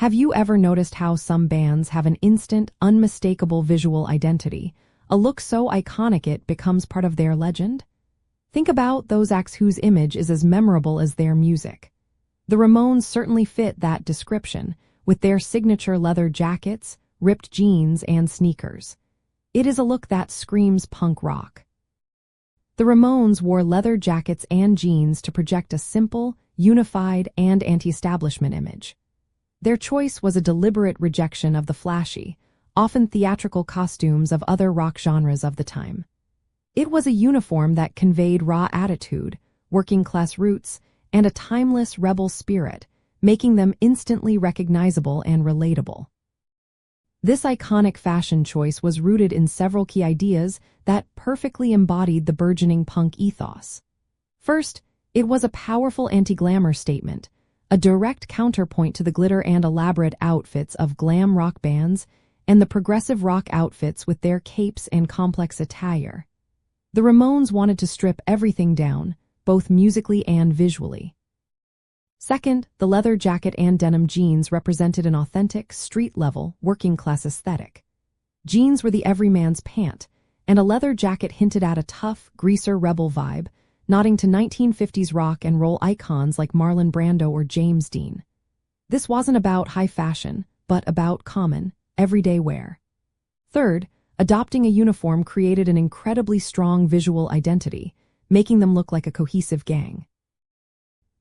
Have you ever noticed how some bands have an instant, unmistakable visual identity, a look so iconic it becomes part of their legend? Think about those acts whose image is as memorable as their music. The Ramones certainly fit that description, with their signature leather jackets, ripped jeans, and sneakers. It is a look that screams punk rock. The Ramones wore leather jackets and jeans to project a simple, unified, and anti-establishment image. Their choice was a deliberate rejection of the flashy, often theatrical costumes of other rock genres of the time. It was a uniform that conveyed raw attitude, working-class roots, and a timeless rebel spirit, making them instantly recognizable and relatable. This iconic fashion choice was rooted in several key ideas that perfectly embodied the burgeoning punk ethos. First, it was a powerful anti-glamour statement, a direct counterpoint to the glitter and elaborate outfits of glam rock bands and the progressive rock outfits with their capes and complex attire. The Ramones wanted to strip everything down, both musically and visually. Second, the leather jacket and denim jeans represented an authentic, street-level, working-class aesthetic. Jeans were the everyman's pant, and a leather jacket hinted at a tough, greaser rebel vibe, nodding to 1950s rock and roll icons like Marlon Brando or James Dean. This wasn't about high fashion, but about common, everyday wear. Third, adopting a uniform created an incredibly strong visual identity, making them look like a cohesive gang.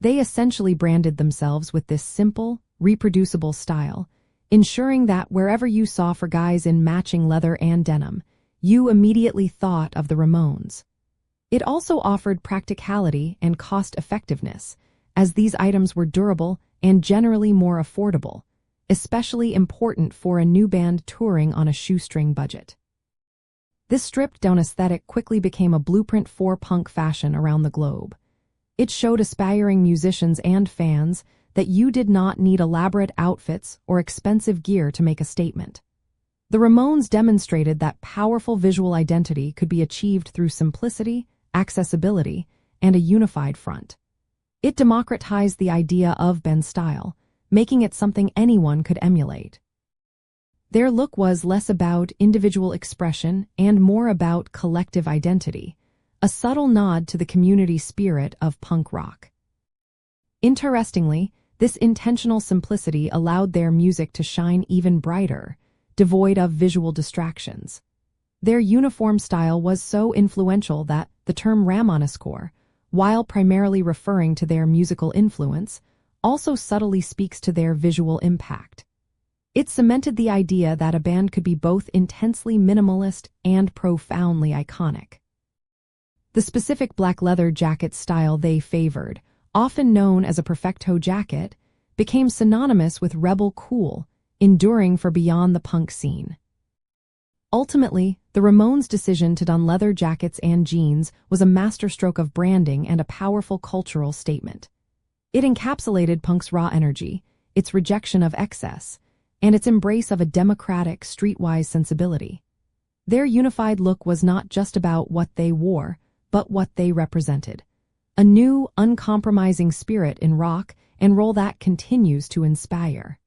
They essentially branded themselves with this simple, reproducible style, ensuring that wherever you saw for guys in matching leather and denim, you immediately thought of the Ramones. It also offered practicality and cost-effectiveness, as these items were durable and generally more affordable, especially important for a new band touring on a shoestring budget. This stripped-down aesthetic quickly became a blueprint for punk fashion around the globe. It showed aspiring musicians and fans that you did not need elaborate outfits or expensive gear to make a statement. The Ramones demonstrated that powerful visual identity could be achieved through simplicity, accessibility, and a unified front. It democratized the idea of band style, making it something anyone could emulate. Their look was less about individual expression and more about collective identity, a subtle nod to the community spirit of punk rock. Interestingly, this intentional simplicity allowed their music to shine even brighter, devoid of visual distractions. Their uniform style was so influential that the term Ramonescore, while primarily referring to their musical influence, also subtly speaks to their visual impact. It cemented the idea that a band could be both intensely minimalist and profoundly iconic. The specific black leather jacket style they favored, often known as a perfecto jacket, became synonymous with rebel cool, enduring for beyond the punk scene. Ultimately, the Ramones' decision to don leather jackets and jeans was a masterstroke of branding and a powerful cultural statement. It encapsulated punk's raw energy, its rejection of excess, and its embrace of a democratic, streetwise sensibility. Their unified look was not just about what they wore, but what they represented. A new, uncompromising spirit in rock and roll that continues to inspire.